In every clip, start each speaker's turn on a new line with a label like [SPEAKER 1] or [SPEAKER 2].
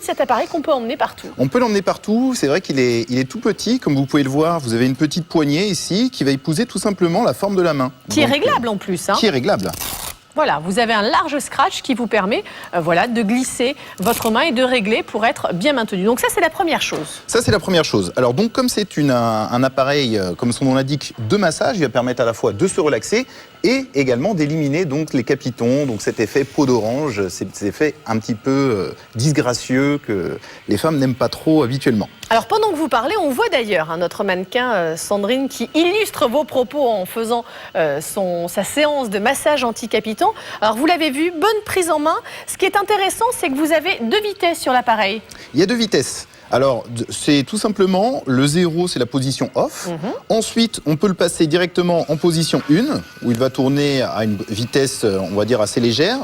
[SPEAKER 1] cet appareil qu'on peut emmener partout.
[SPEAKER 2] On peut l'emmener partout, c'est vrai qu'il est tout petit, comme vous pouvez le voir, vous avez une petite poignée ici qui va épouser tout simplement la forme de la main.
[SPEAKER 1] Qui est réglable en plus.
[SPEAKER 2] Qui est réglable.
[SPEAKER 1] Voilà, vous avez un large scratch qui vous permet voilà, de glisser votre main et de régler pour être bien maintenu. Donc ça, c'est la première chose.
[SPEAKER 2] Ça, c'est la première chose. Alors donc, comme c'est un appareil, comme son nom l'indique, de massage, il va permettre à la fois de se relaxer et également d'éliminer donc les capitons, donc cet effet peau d'orange, cet effet un petit peu disgracieux que les femmes n'aiment pas trop habituellement.
[SPEAKER 1] Alors pendant que vous parlez, on voit d'ailleurs notre mannequin Sandrine qui illustre vos propos en faisant sa séance de massage anti-capiton. Alors vous l'avez vu, bonne prise en main. Ce qui est intéressant, c'est que vous avez 2 vitesses sur l'appareil.
[SPEAKER 2] Il y a 2 vitesses. Alors, c'est tout simplement, le 0, c'est la position off. Ensuite, on peut le passer directement en position 1, où il va tourner à une vitesse, on va dire, assez légère.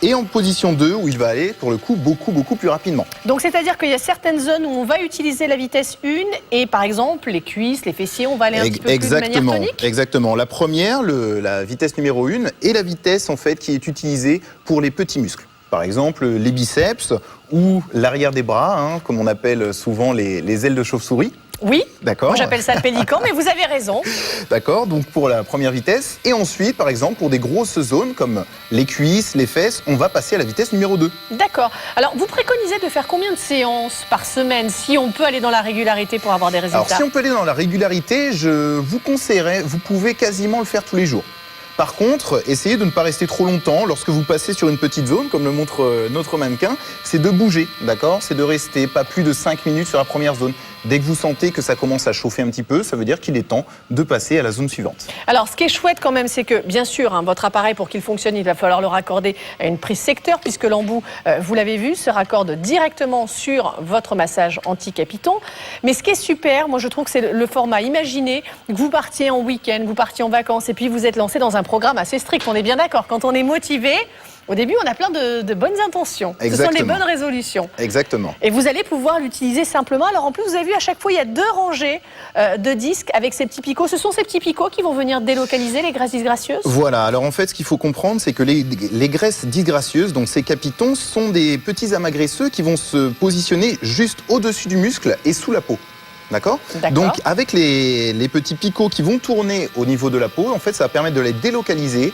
[SPEAKER 2] Et en position 2, où il va aller, pour le coup, beaucoup plus rapidement.
[SPEAKER 1] Donc, c'est-à-dire qu'il y a certaines zones où on va utiliser la vitesse 1, et par exemple, les cuisses, les fessiers, on va aller un petit peu plus de manière tonique.
[SPEAKER 2] Exactement. La première, la vitesse numéro 1, est la vitesse, en fait, qui est utilisée pour les petits muscles. Par exemple, les biceps ou l'arrière des bras, comme on appelle souvent les ailes de chauve-souris.
[SPEAKER 1] Oui,
[SPEAKER 2] d'accord.
[SPEAKER 1] Moi j'appelle ça le pélican, mais vous avez raison.
[SPEAKER 2] D'accord, donc pour la première vitesse. Et ensuite, par exemple, pour des grosses zones comme les cuisses, les fesses, on va passer à la vitesse numéro 2.
[SPEAKER 1] D'accord. Alors, vous préconisez de faire combien de séances par semaine, si on peut aller dans la régularité pour avoir des résultats?
[SPEAKER 2] Alors, si on peut aller dans la régularité, je vous conseillerais, vous pouvez quasiment le faire tous les jours. Par contre, essayez de ne pas rester trop longtemps. Lorsque vous passez sur une petite zone, comme le montre notre mannequin, c'est de bouger, d'accord? C'est de rester pas plus de 5 minutes sur la première zone. Dès que vous sentez que ça commence à chauffer un petit peu, ça veut dire qu'il est temps de passer à la zone suivante.
[SPEAKER 1] Alors, ce qui est chouette quand même, c'est que, bien sûr, votre appareil, pour qu'il fonctionne, il va falloir le raccorder à une prise secteur, puisque l'embout, vous l'avez vu, se raccorde directement sur votre massage anti-capiton. Mais ce qui est super, moi je trouve que c'est le format. Imaginez que vous partiez en week-end, vous partiez en vacances, et puis vous êtes lancé dans un programme assez strict. On est bien d'accord, quand on est motivé, au début, on a plein de bonnes intentions.
[SPEAKER 2] Exactement.
[SPEAKER 1] Ce sont les bonnes résolutions.
[SPEAKER 2] Exactement.
[SPEAKER 1] Et vous allez pouvoir l'utiliser simplement. Alors en plus, vous avez vu, à chaque fois, il y a 2 rangées de disques avec ces petits picots. Ce sont ces petits picots qui vont venir délocaliser les graisses disgracieuses?
[SPEAKER 2] Voilà. Alors en fait, ce qu'il faut comprendre, c'est que les graisses disgracieuses, donc ces capitons, sont des petits amas graisseux qui vont se positionner juste au-dessus du muscle et sous la peau. D'accord? Donc avec les petits picots qui vont tourner au niveau de la peau, en fait, ça va permettre de les délocaliser.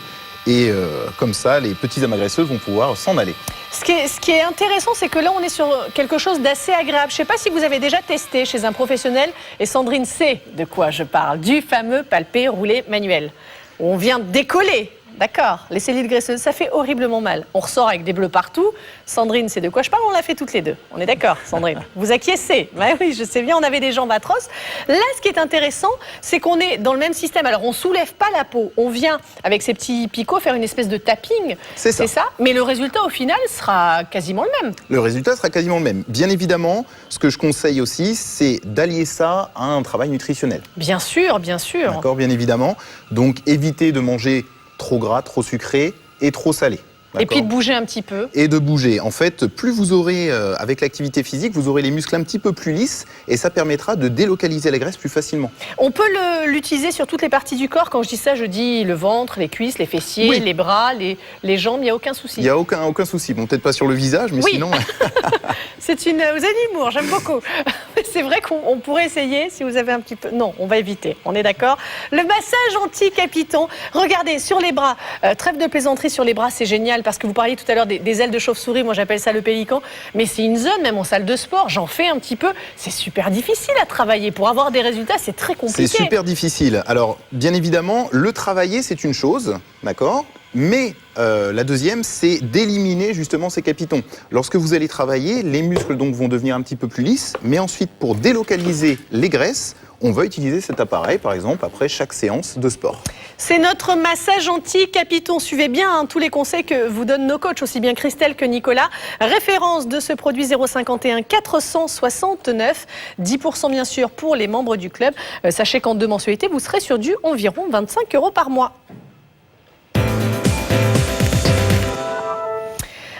[SPEAKER 2] Et comme ça, les petits amas graisseux vont pouvoir s'en aller.
[SPEAKER 1] Ce qui est intéressant, c'est que là, on est sur quelque chose d'assez agréable. Je ne sais pas si vous avez déjà testé chez un professionnel, et Sandrine sait de quoi je parle, du fameux palpé roulé manuel. On vient décoller. D'accord, les cellules graisseuses, ça fait horriblement mal. On ressort avec des bleus partout. Sandrine, c'est de quoi je parle, on l'a fait toutes les deux. On est d'accord, Sandrine? Vous acquiescez? Bah oui, je sais bien, on avait des jambes atroces. Là, ce qui est intéressant, c'est qu'on est dans le même système. Alors, on ne soulève pas la peau. On vient, avec ces petits picots, faire une espèce de tapping.
[SPEAKER 2] C'est ça.
[SPEAKER 1] Mais le résultat, au final, sera quasiment le même.
[SPEAKER 2] Le résultat sera quasiment le même. Bien évidemment, ce que je conseille aussi, c'est d'allier ça à un travail nutritionnel.
[SPEAKER 1] Bien sûr, bien sûr.
[SPEAKER 2] D'accord, bien évidemment. Donc, évitez de manger trop gras, trop sucré et trop salé.
[SPEAKER 1] Et puis de bouger un petit peu.
[SPEAKER 2] Et de bouger. En fait, plus vous aurez, avec l'activité physique, vous aurez les muscles un petit peu plus lisses et ça permettra de délocaliser la graisse plus facilement.
[SPEAKER 1] On peut l'utiliser sur toutes les parties du corps. Quand je dis ça, je dis le ventre, les cuisses, les fessiers, oui, les bras, les jambes, il n'y a aucun souci.
[SPEAKER 2] Il n'y a aucun souci. Bon, peut-être pas sur le visage, mais oui, sinon...
[SPEAKER 1] Vous avez l'humour, j'aime beaucoup. C'est vrai qu'on pourrait essayer si vous avez un petit peu... Non, on va éviter, on est d'accord. Le massage anti-capiton. Regardez, sur les bras, trêve de plaisanterie sur les bras, c'est génial parce que vous parliez tout à l'heure des ailes de chauve-souris, moi j'appelle ça le pélican, mais c'est une zone, même en salle de sport, j'en fais un petit peu. C'est super difficile à travailler. Pour avoir des résultats, c'est très compliqué.
[SPEAKER 2] C'est super difficile. Alors, bien évidemment, le travailler, c'est une chose, d'accord ? Mais la deuxième, c'est d'éliminer justement ces capitons. Lorsque vous allez travailler, les muscles donc vont devenir un petit peu plus lisses, mais ensuite, pour délocaliser les graisses, on va utiliser cet appareil, par exemple, après chaque séance de sport.
[SPEAKER 1] C'est notre massage anti-capiton. Suivez bien tous les conseils que vous donnent nos coachs, aussi bien Christelle que Nicolas. Référence de ce produit 051 469, 10% bien sûr pour les membres du club. Sachez qu'en 2 mensualités, vous serez sur du environ 25 € par mois.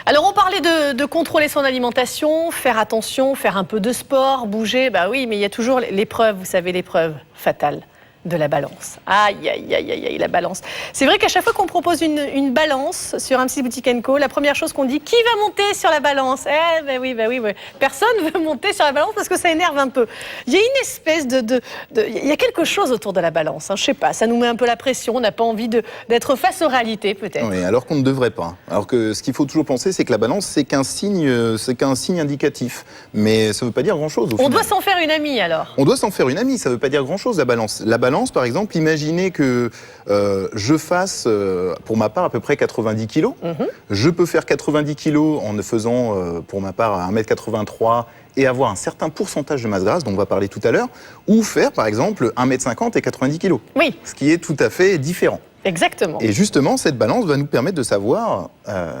[SPEAKER 1] Alors on parlait de contrôler son alimentation, faire attention, faire un peu de sport, bouger. Bah oui, mais il y a toujours l'épreuve, vous savez, l'épreuve fatale. de la balance. Aïe, aïe, aïe, aïe, aïe, la balance. C'est vrai qu'à chaque fois qu'on propose une balance sur un petit boutique &co, la première chose qu'on dit, qui va monter sur la balance? Ben oui. Personne ne veut monter sur la balance parce que ça énerve un peu. Il y a une espèce il y a quelque chose autour de la balance. Je sais pas, ça nous met un peu la pression, on n'a pas envie d'être face aux réalités peut-être.
[SPEAKER 2] Oui, alors qu'on ne devrait pas. Alors que ce qu'il faut toujours penser, c'est que la balance, c'est qu'un signe indicatif. Mais ça ne veut pas dire grand-chose.
[SPEAKER 1] On doit s'en faire une amie alors.
[SPEAKER 2] On doit s'en faire une amie, ça ne veut pas dire grand-chose la balance. La balance, par exemple, imaginez que je fasse, pour ma part, à peu près 90 kilos. Je peux faire 90 kilos en ne faisant, pour ma part, 1m83 et avoir un certain pourcentage de masse grasse, dont on va parler tout à l'heure, ou faire, par exemple, 1m50 et 90 kilos.
[SPEAKER 1] Oui.
[SPEAKER 2] Ce qui est tout à fait différent.
[SPEAKER 1] Exactement.
[SPEAKER 2] Et justement, cette balance va nous permettre de savoir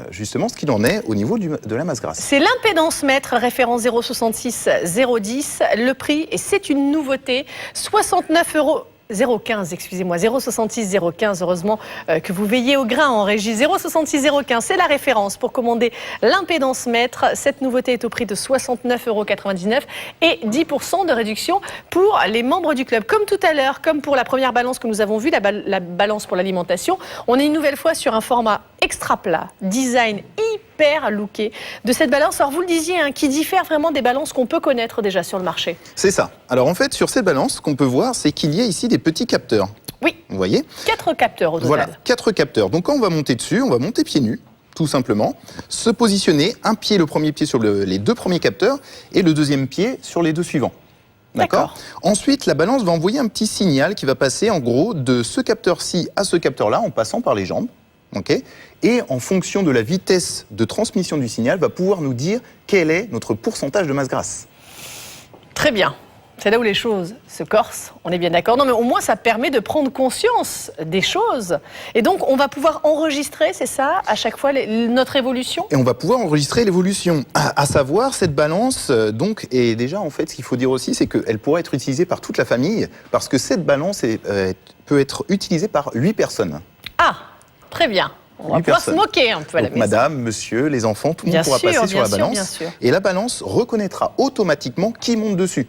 [SPEAKER 2] justement ce qu'il en est au niveau de la masse grasse.
[SPEAKER 1] C'est l'impédance mètre, référence 066 010. Le prix, et c'est une nouveauté, 69 €. 0,15, excusez-moi, 066 015, heureusement que vous veillez au grain en régie. 066 015, c'est la référence pour commander l'impédance mètre. Cette nouveauté est au prix de 69,99 € et 10% de réduction pour les membres du club. Comme tout à l'heure, comme pour la première balance que nous avons vue, la balance pour l'alimentation, on est une nouvelle fois sur un format extra plat, design hyper looké de cette balance. Alors vous le disiez, qui diffère vraiment des balances qu'on peut connaître déjà sur le marché.
[SPEAKER 2] C'est ça. Alors en fait, sur cette balance, ce qu'on peut voir, c'est qu'il y a ici des petits capteurs.
[SPEAKER 1] Oui.
[SPEAKER 2] Vous voyez ?
[SPEAKER 1] 4 capteurs au total.
[SPEAKER 2] Voilà, 4 capteurs. Donc quand on va monter dessus, on va monter pieds nus, tout simplement, se positionner, le premier pied sur les 2 premiers capteurs et le deuxième pied sur les 2 suivants. D'accord. Ensuite, la balance va envoyer un petit signal qui va passer en gros de ce capteur-ci à ce capteur-là en passant par les jambes. Okay. Et en fonction de la vitesse de transmission du signal, va pouvoir nous dire quel est notre pourcentage de masse grasse.
[SPEAKER 1] Très bien. C'est là où les choses se corsent, on est bien d'accord. Non, mais au moins, ça permet de prendre conscience des choses. Et donc, on va pouvoir enregistrer, c'est ça, à chaque fois, notre évolution ?
[SPEAKER 2] Et on va pouvoir enregistrer l'évolution. À savoir, cette balance, donc, et déjà, en fait, ce qu'il faut dire aussi, c'est qu'elle pourrait être utilisée par toute la famille, parce que cette balance peut être utilisée par 8 personnes.
[SPEAKER 1] Ah, très bien. On va pouvoir se moquer un peu à la maison.
[SPEAKER 2] Madame, monsieur, les enfants, tout le monde pourra passer sur la balance. Et la balance reconnaîtra automatiquement qui monte dessus.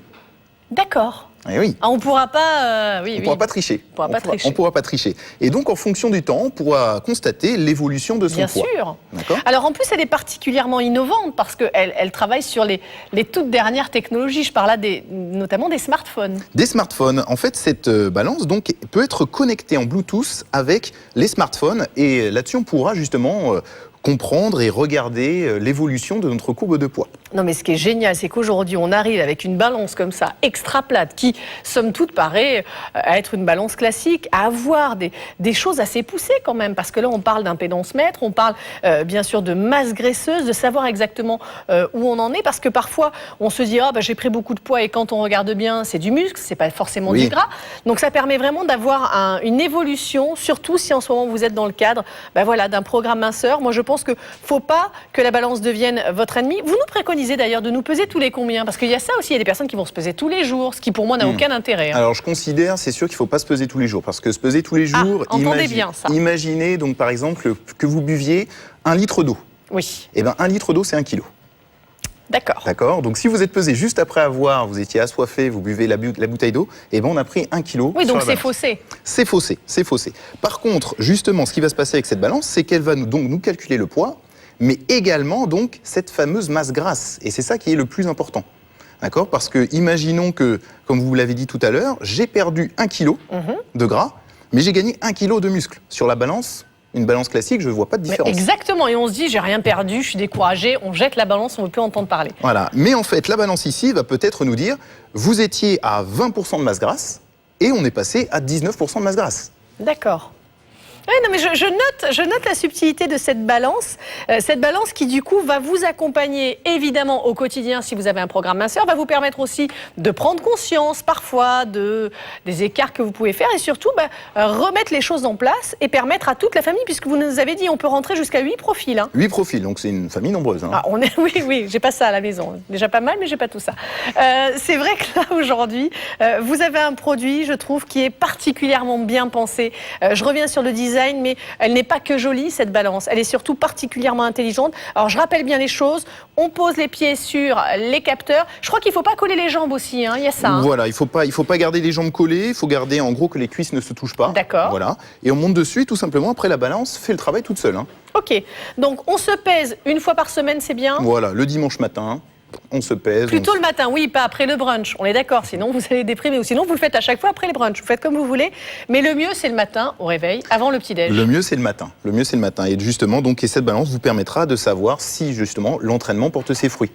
[SPEAKER 1] D'accord.
[SPEAKER 2] Et oui.
[SPEAKER 1] On ne pourra pas...
[SPEAKER 2] on pourra pas tricher. On pourra pas tricher. Et donc, en fonction du temps, on pourra constater l'évolution de son poids.
[SPEAKER 1] Bien sûr.
[SPEAKER 2] D'accord.
[SPEAKER 1] Alors, en plus, elle est particulièrement innovante parce qu'elle travaille sur les toutes dernières technologies. Je parle là notamment des smartphones. Des
[SPEAKER 2] smartphones. En fait, cette balance donc, peut être connectée en Bluetooth avec les smartphones. Et là-dessus, on pourra justement... comprendre et regarder l'évolution de notre courbe de poids.
[SPEAKER 1] Non, mais ce qui est génial, c'est qu'aujourd'hui, on arrive avec une balance comme ça, extra plate, qui, somme toute, paraît être une balance classique, à avoir des choses assez poussées quand même, parce que là, on parle d'impédance mètre, on parle bien sûr de masse graisseuse, de savoir exactement où on en est, parce que parfois, on se dit, j'ai pris beaucoup de poids, et quand on regarde bien, c'est du muscle, c'est pas forcément du gras. Donc, ça permet vraiment d'avoir une évolution, surtout si en ce moment, vous êtes dans le cadre d'un programme minceur. Moi, je pense qu'il ne faut pas que la balance devienne votre ennemi. Vous nous préconisez d'ailleurs de nous peser tous les combien ? Parce qu'il y a ça aussi, il y a des personnes qui vont se peser tous les jours, ce qui pour moi n'a aucun intérêt.
[SPEAKER 2] Alors je considère, c'est sûr qu'il ne faut pas se peser tous les jours. Parce que se peser tous les jours, imaginez donc par exemple que vous buviez 1 litre d'eau.
[SPEAKER 1] Oui.
[SPEAKER 2] Eh bien 1 litre d'eau, c'est 1 kilo.
[SPEAKER 1] D'accord.
[SPEAKER 2] D'accord. Donc si vous êtes pesé juste après vous étiez assoiffé, vous buvez la bouteille d'eau, eh ben on a pris 1 kilo.
[SPEAKER 1] Oui, donc c'est faussé.
[SPEAKER 2] C'est faussé. Par contre, justement, ce qui va se passer avec cette balance, c'est qu'elle va nous calculer le poids, mais également donc cette fameuse masse grasse. Et c'est ça qui est le plus important. D'accord ? Parce que imaginons que, comme vous l'avez dit tout à l'heure, j'ai perdu 1 kilo de gras, mais j'ai gagné 1 kilo de muscle. Sur la balance, une balance classique, je ne vois pas de différence.
[SPEAKER 1] Mais exactement, et on se dit, j'ai rien perdu, je suis découragé, on jette la balance, on ne veut plus entendre parler.
[SPEAKER 2] Voilà, mais en fait, la balance ici va peut-être nous dire, vous étiez à 20% de masse grasse, et on est passé à 19% de masse grasse.
[SPEAKER 1] D'accord. Oui, non, mais je note la subtilité de cette balance qui du coup va vous accompagner évidemment au quotidien si vous avez un programme minceur, va vous permettre aussi de prendre conscience parfois des écarts que vous pouvez faire et surtout remettre les choses en place et permettre à toute la famille, puisque vous nous avez dit on peut rentrer jusqu'à 8 profils.
[SPEAKER 2] 8 profils, donc c'est une famille nombreuse.
[SPEAKER 1] Oui, j'ai pas ça à la maison. Déjà pas mal, mais j'ai pas tout ça. C'est vrai que là aujourd'hui, vous avez un produit, je trouve, qui est particulièrement bien pensé. Je reviens sur le design design, mais elle n'est pas que jolie, cette balance. Elle est surtout particulièrement intelligente. Alors, je rappelle bien les choses. On pose les pieds sur les capteurs. Je crois qu'il ne faut pas coller les jambes aussi, hein. Il y a ça. Hein.
[SPEAKER 2] Voilà, il faut pas garder les jambes collées. Il faut garder, en gros, que les cuisses ne se touchent pas.
[SPEAKER 1] D'accord.
[SPEAKER 2] Voilà. Et on monte dessus, tout simplement. Après, la balance fait le travail toute seule. Hein.
[SPEAKER 1] Ok. Donc, on se pèse une fois par semaine, c'est bien?
[SPEAKER 2] Voilà, le dimanche matin. On se pèse.
[SPEAKER 1] Plutôt le matin, oui, pas après le brunch. On est d'accord, sinon vous allez déprimer. Ou sinon, vous le faites à chaque fois après le brunch. Vous faites comme vous voulez. Mais le mieux, c'est le matin, au réveil, avant le petit-déj.
[SPEAKER 2] Le mieux, c'est le matin. Le mieux, c'est le matin. Et justement, donc, cette balance vous permettra de savoir si, justement, l'entraînement porte ses fruits.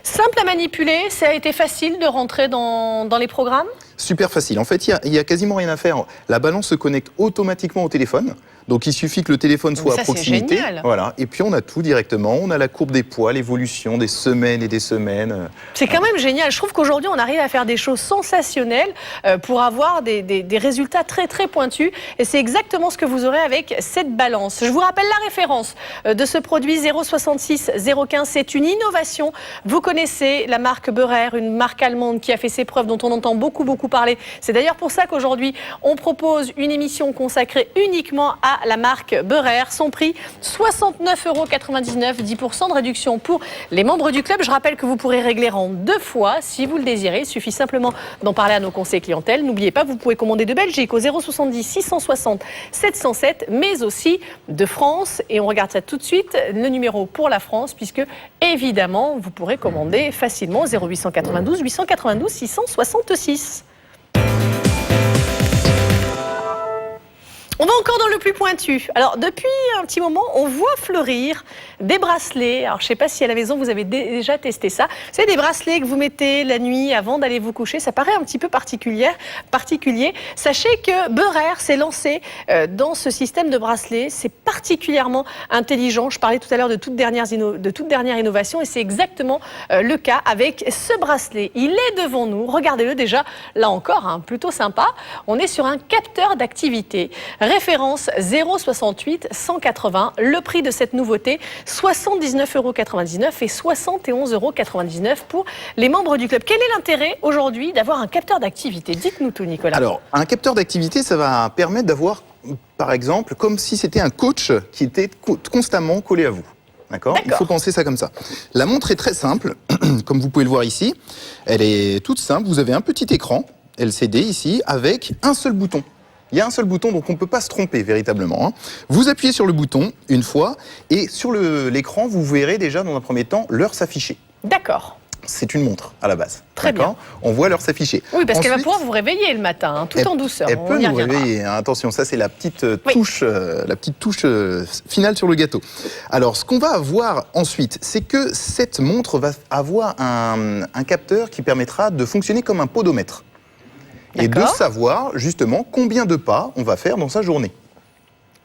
[SPEAKER 1] Simple à manipuler, ça a été facile de rentrer dans les programmes?
[SPEAKER 2] Super facile. En fait, il y a quasiment rien à faire. La balance se connecte automatiquement au téléphone. Donc, il suffit que le téléphone soit à proximité.
[SPEAKER 1] Génial.
[SPEAKER 2] Voilà. Et puis, on a tout directement. On a la courbe des poids, l'évolution des semaines et des semaines.
[SPEAKER 1] C'est quand même génial. Je trouve qu'aujourd'hui, on arrive à faire des choses sensationnelles pour avoir des résultats très, très pointus. Et c'est exactement ce que vous aurez avec cette balance. Je vous rappelle la référence de ce produit 066 015. C'est une innovation. Vous connaissez la marque Beurer, une marque allemande qui a fait ses preuves, dont on entend beaucoup parler. C'est d'ailleurs pour ça qu'aujourd'hui, on propose une émission consacrée uniquement à la marque Beurer. Son prix, 69,99 €, 10% de réduction pour les membres du club. Je rappelle que vous pourrez régler en 2 fois si vous le désirez. Il suffit simplement d'en parler à nos conseillers clientèle. N'oubliez pas, vous pouvez commander de Belgique au 070 660 707, mais aussi de France. Et on regarde ça tout de suite, le numéro pour la France, puisque évidemment, vous pourrez commander facilement 0892 892 666. On va encore dans le plus pointu. Alors, depuis un petit moment, on voit fleurir des bracelets. Alors, je ne sais pas si à la maison, vous avez déjà testé ça. C'est des bracelets que vous mettez la nuit avant d'aller vous coucher. Ça paraît un petit peu particulier. Sachez que Beurer s'est lancé dans ce système de bracelets. C'est particulièrement intelligent. Je parlais tout à l'heure de toute dernière innovation et c'est exactement le cas avec ce bracelet. Il est devant nous. Regardez-le déjà, là encore, hein, plutôt sympa. On est sur un capteur d'activité. Référence 068 180. Le prix de cette nouveauté, 79,99 € et 71,99 € pour les membres du club. Quel est l'intérêt aujourd'hui d'avoir un capteur d'activité? Dites-nous tout, Nicolas.
[SPEAKER 2] Alors, un capteur d'activité, ça va permettre d'avoir, par exemple, comme si c'était un coach qui était constamment collé à vous. D'accord ? Il faut penser ça comme ça. La montre est très simple, comme vous pouvez le voir ici. Elle est toute simple. Vous avez un petit écran LCD ici avec un seul bouton. Il y a un seul bouton, donc on ne peut pas se tromper véritablement. Hein. Vous appuyez sur le bouton une fois, et sur l'écran, vous verrez déjà dans un premier temps l'heure s'afficher.
[SPEAKER 1] D'accord.
[SPEAKER 2] C'est une montre à la base.
[SPEAKER 1] Très bien.
[SPEAKER 2] On voit l'heure s'afficher.
[SPEAKER 1] Oui, parce qu'elle va pouvoir vous réveiller le matin, hein, tout en douceur.
[SPEAKER 2] Elle peut nous réveiller. Hein. Attention, ça c'est la petite touche, finale sur le gâteau. Alors, ce qu'on va avoir ensuite, c'est que cette montre va avoir un capteur qui permettra de fonctionner comme un podomètre. Et de savoir justement combien de pas on va faire dans sa journée.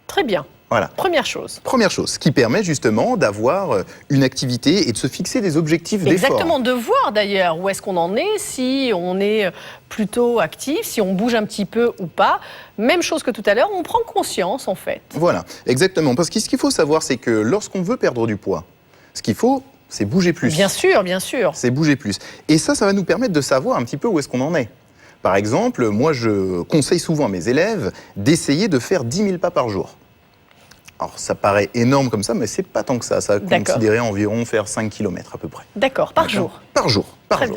[SPEAKER 1] Très bien.
[SPEAKER 2] Voilà.
[SPEAKER 1] Première chose.
[SPEAKER 2] Première chose, ce qui permet justement d'avoir une activité et de se fixer des objectifs d'effort.
[SPEAKER 1] Exactement, de voir d'ailleurs où est-ce qu'on en est, si on est plutôt actif, si on bouge un petit peu ou pas. Même chose que tout à l'heure, on prend conscience en fait.
[SPEAKER 2] Voilà, exactement. Parce que ce qu'il faut savoir, c'est que lorsqu'on veut perdre du poids, ce qu'il faut, c'est bouger plus.
[SPEAKER 1] Bien sûr, bien sûr.
[SPEAKER 2] C'est bouger plus. Et ça va nous permettre de savoir un petit peu où est-ce qu'on en est. Par exemple, moi, je conseille souvent à mes élèves d'essayer de faire 10 000 pas par jour. Alors, ça paraît énorme comme ça, mais c'est pas tant que ça. Ça va considérer environ faire 5 km à peu près.
[SPEAKER 1] D'accord, par jour.
[SPEAKER 2] Par jour,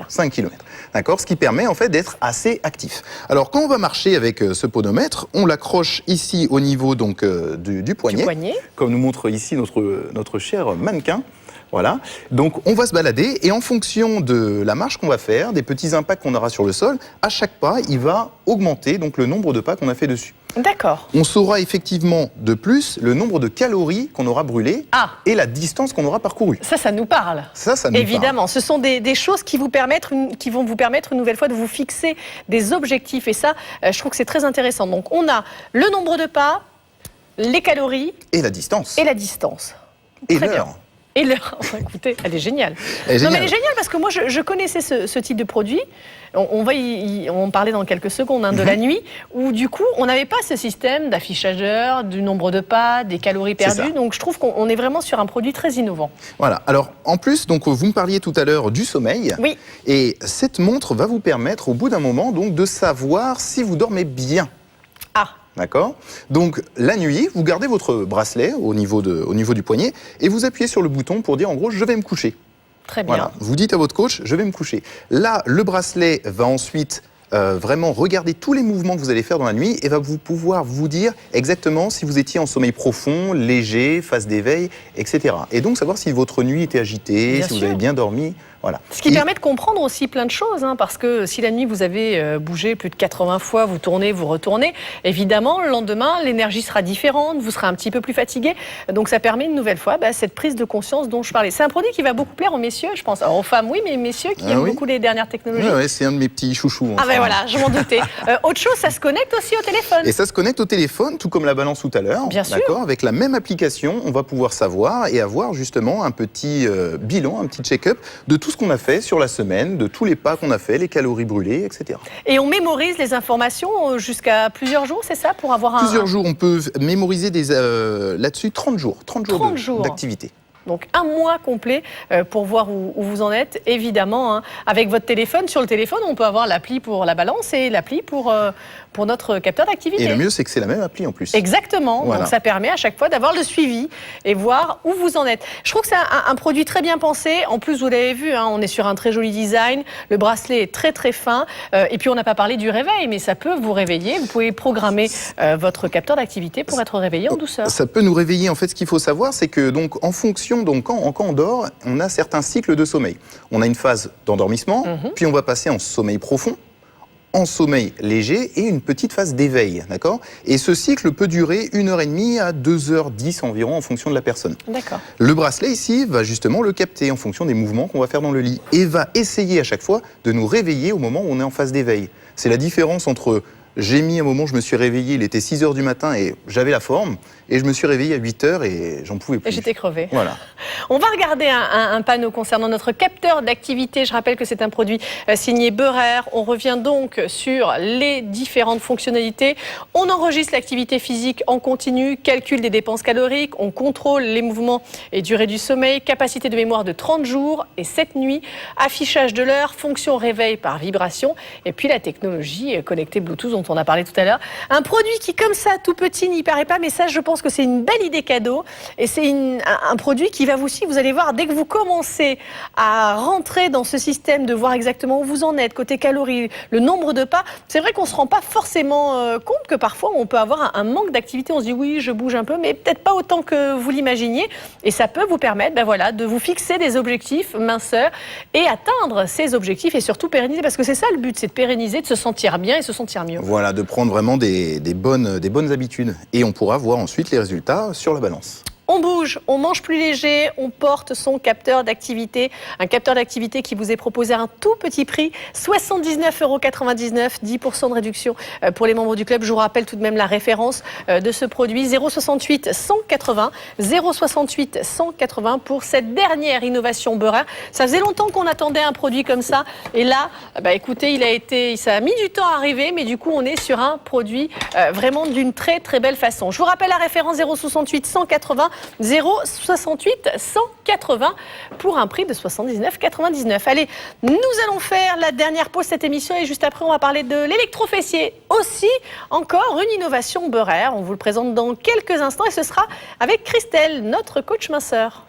[SPEAKER 2] 5 km. D'accord, ce qui permet en fait d'être assez actif. Alors, quand on va marcher avec ce podomètre, on l'accroche ici au niveau donc du poignet, comme nous montre ici notre cher mannequin. Voilà, donc on va se balader et en fonction de la marche qu'on va faire, des petits impacts qu'on aura sur le sol, à chaque pas, il va augmenter donc le nombre de pas qu'on a fait dessus.
[SPEAKER 1] D'accord.
[SPEAKER 2] On saura effectivement de plus le nombre de calories qu'on aura brûlées et la distance qu'on aura parcourue.
[SPEAKER 1] Ça nous parle.
[SPEAKER 2] Ça nous
[SPEAKER 1] Évidemment,
[SPEAKER 2] parle.
[SPEAKER 1] Ce sont des choses qui vont vous permettre une nouvelle fois de vous fixer des objectifs. Et ça, je trouve que c'est très intéressant. Donc on a le nombre de pas, les calories.
[SPEAKER 2] Et la distance.
[SPEAKER 1] Et la distance.
[SPEAKER 2] Et l'heure.
[SPEAKER 1] Et l'heure, écoutez, elle est géniale. Non, mais elle est géniale parce que moi, je connaissais ce type de produit. On va en parler dans quelques secondes de la nuit, où du coup, on n'avait pas ce système d'affichageur, du nombre de pas, des calories perdues. Donc, je trouve qu'on est vraiment sur un produit très innovant. Voilà.
[SPEAKER 2] Alors, en plus, donc, vous me parliez tout à l'heure du sommeil.
[SPEAKER 1] Oui.
[SPEAKER 2] Et cette montre va vous permettre, au bout d'un moment, donc, de savoir si vous dormez bien. D'accord? Donc la nuit, vous gardez votre bracelet au niveau du poignet et vous appuyez sur le bouton pour dire en gros je vais me coucher.
[SPEAKER 1] Très bien.
[SPEAKER 2] Voilà. Vous dites à votre coach je vais me coucher. Là, le bracelet va ensuite vraiment regarder tous les mouvements que vous allez faire dans la nuit et va pouvoir vous dire exactement si vous étiez en sommeil profond, léger, phase d'éveil, etc. Et donc savoir si votre nuit était agitée,
[SPEAKER 1] Bien
[SPEAKER 2] si
[SPEAKER 1] sûr.
[SPEAKER 2] vous avez bien dormi. Voilà.
[SPEAKER 1] Ce qui permet de comprendre aussi plein de choses, hein, parce que si la nuit vous avez bougé plus de 80 fois, vous tournez, vous retournez, évidemment, le lendemain, l'énergie sera différente, vous serez un petit peu plus fatigué. Donc ça permet une nouvelle fois cette prise de conscience dont je parlais. C'est un produit qui va beaucoup plaire aux messieurs, je pense. Alors aux femmes, oui, mais messieurs qui aiment beaucoup les dernières technologies.
[SPEAKER 2] Ouais, c'est un de mes petits chouchous.
[SPEAKER 1] Ah ben voilà, je m'en doutais. Autre chose, ça se connecte aussi au téléphone.
[SPEAKER 2] Et ça se connecte au téléphone, tout comme la balance tout à l'heure.
[SPEAKER 1] Bien sûr.
[SPEAKER 2] Avec la même application, on va pouvoir savoir et avoir justement un petit bilan, un petit check-up de tout ce qu'on a fait sur la semaine, de tous les pas qu'on a fait, les calories brûlées, etc.
[SPEAKER 1] Et on mémorise les informations jusqu'à plusieurs jours, c'est ça, pour avoir
[SPEAKER 2] Plusieurs jours, on peut mémoriser là-dessus 30 jours d'activité.
[SPEAKER 1] Donc un mois complet pour voir où vous en êtes, évidemment, hein, avec votre téléphone. Sur le téléphone, on peut avoir l'appli pour la balance et l'appli pour notre capteur d'activité.
[SPEAKER 2] Et le mieux, c'est que c'est la même appli en plus.
[SPEAKER 1] Exactement,
[SPEAKER 2] voilà.
[SPEAKER 1] Donc ça permet à chaque fois d'avoir le suivi et voir où vous en êtes. Je trouve que c'est un produit très bien pensé. En plus, vous l'avez vu, hein, on est sur un très joli design. Le bracelet est très très fin. Et puis on n'a pas parlé du réveil, mais ça peut vous réveiller. Vous pouvez programmer votre capteur d'activité pour être réveillé en douceur.
[SPEAKER 2] Ça peut nous réveiller. En fait, ce qu'il faut savoir, c'est que donc, en fonction, donc, quand on dort, on a certains cycles de sommeil. On a une phase d'endormissement, puis on va passer en sommeil profond, en sommeil léger et une petite phase d'éveil, d'accord? Et ce cycle peut durer 1h30 à 2h10 environ en fonction de la personne.
[SPEAKER 1] D'accord.
[SPEAKER 2] Le bracelet ici va justement le capter en fonction des mouvements qu'on va faire dans le lit et va essayer à chaque fois de nous réveiller au moment où on est en phase d'éveil. C'est la différence entre j'ai mis un moment, je me suis réveillé, il était 6h du matin et j'avais la forme, et je me suis réveillé à 8h et j'en pouvais plus.
[SPEAKER 1] Et j'étais crevée.
[SPEAKER 2] Voilà.
[SPEAKER 1] On va regarder un panneau concernant notre capteur d'activité. Je rappelle que c'est un produit signé Beurer. On revient donc sur les différentes fonctionnalités. On enregistre l'activité physique en continu, calcul des dépenses caloriques, on contrôle les mouvements et durée du sommeil, capacité de mémoire de 30 jours et 7 nuits, affichage de l'heure, fonction réveil par vibration, et puis la technologie connectée Bluetooth dont on a parlé tout à l'heure. Un produit qui, comme ça, tout petit, n'y paraît pas, mais ça, je pense que c'est une belle idée cadeau. Et c'est un produit qui va vous allez voir, dès que vous commencez à rentrer dans ce système de voir exactement où vous en êtes, côté calories, le nombre de pas, c'est vrai qu'on ne se rend pas forcément compte que parfois, on peut avoir un manque d'activité. On se dit, oui, je bouge un peu, mais peut-être pas autant que vous l'imaginiez. Et ça peut vous permettre de vous fixer des objectifs minceurs et atteindre ces objectifs et surtout pérenniser. Parce que c'est ça le but, c'est de pérenniser, de se sentir bien et se sentir mieux.
[SPEAKER 2] Voilà, de prendre vraiment des bonnes habitudes. Et on pourra voir ensuite les résultats sur la balance.
[SPEAKER 1] On bouge, on mange plus léger, on porte son capteur d'activité. Un capteur d'activité qui vous est proposé à un tout petit prix, 79,99 €, 10% de réduction pour les membres du club. Je vous rappelle tout de même la référence de ce produit, 068 180, 068 180 pour cette dernière innovation Beurer. Ça faisait longtemps qu'on attendait un produit comme ça. Et là, écoutez, ça a mis du temps à arriver, mais du coup, on est sur un produit vraiment d'une très très belle façon. Je vous rappelle la référence 068 180, 068 180 pour un prix de 79,99 €. Allez, nous allons faire la dernière pause de cette émission et juste après, on va parler de l'électrofessier. Aussi, encore une innovation Beurer. On vous le présente dans quelques instants et ce sera avec Christelle, notre coach minceur.